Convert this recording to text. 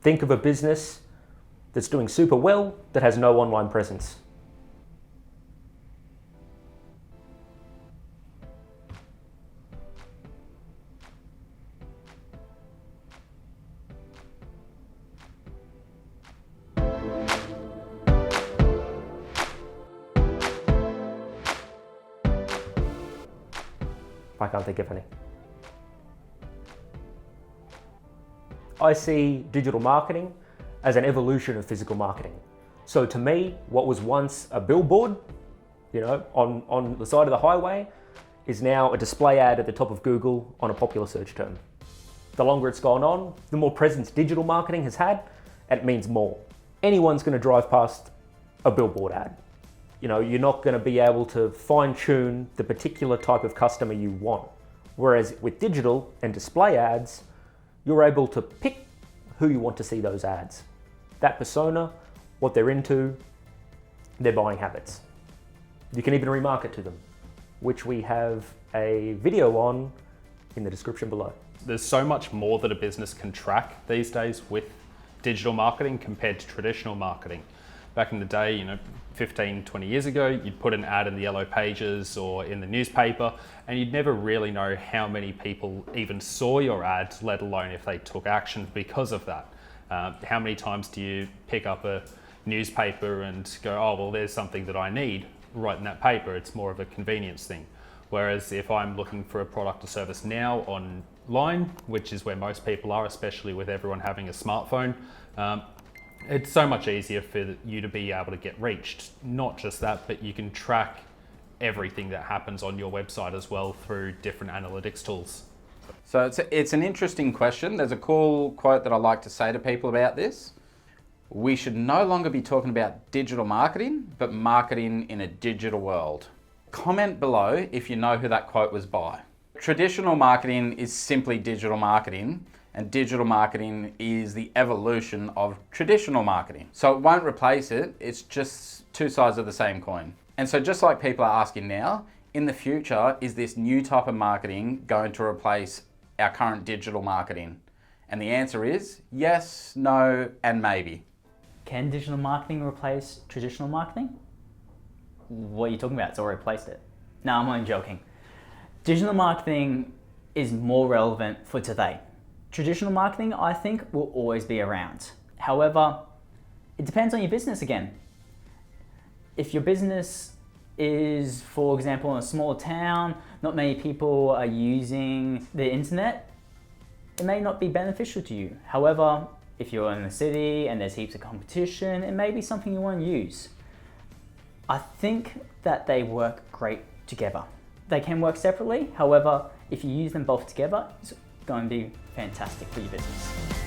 Think of a business that's doing super well that has no online presence. I can't think of any. I see digital marketing as an evolution of physical marketing. So to me, what was once a billboard, on the side of the highway, is now a display ad at the top of Google on a popular search term. The longer it's gone on, the more presence digital marketing has had, and it means more. Anyone's going to drive past a billboard ad. You're not going to be able to fine-tune the particular type of customer you want. Whereas with digital and display ads, you're able to pick who you want to see those ads. That persona, what they're into, their buying habits. You can even remarket to them, which we have a video on in the description below. There's so much more that a business can track these days with digital marketing compared to traditional marketing. Back in the day, 15, 20 years ago, you'd put an ad in the yellow pages or in the newspaper, and you'd never really know how many people even saw your ads, let alone if they took action because of that. How many times do you pick up a newspaper and go, oh, well, there's something that I need right in that paper. It's more of a convenience thing. Whereas if I'm looking for a product or service now online, which is where most people are, especially with everyone having a smartphone, it's so much easier for you to be able to get reached. Not just that, but you can track everything that happens on your website as well through different analytics tools. So it's an interesting question. There's a cool quote that I like to say to people about this. We should no longer be talking about digital marketing, but marketing in a digital world. Comment below if you know who that quote was by. Traditional marketing is simply digital marketing, and digital marketing is the evolution of traditional marketing. So it won't replace it, it's just two sides of the same coin. And so just like people are asking now, in the future, is this new type of marketing going to replace our current digital marketing? And the answer is yes, no, and maybe. Can digital marketing replace traditional marketing? What are you talking about? It's already replaced it. No, I'm only joking. Digital marketing is more relevant for today. Traditional marketing, I think, will always be around. However, it depends on your business again. If your business is, for example, in a small town, not many people are using the internet, it may not be beneficial to you. However, if you're in the city and there's heaps of competition, it may be something you want to use. I think that they work great together. They can work separately, however, if you use them both together, it's going to be fantastic for your business.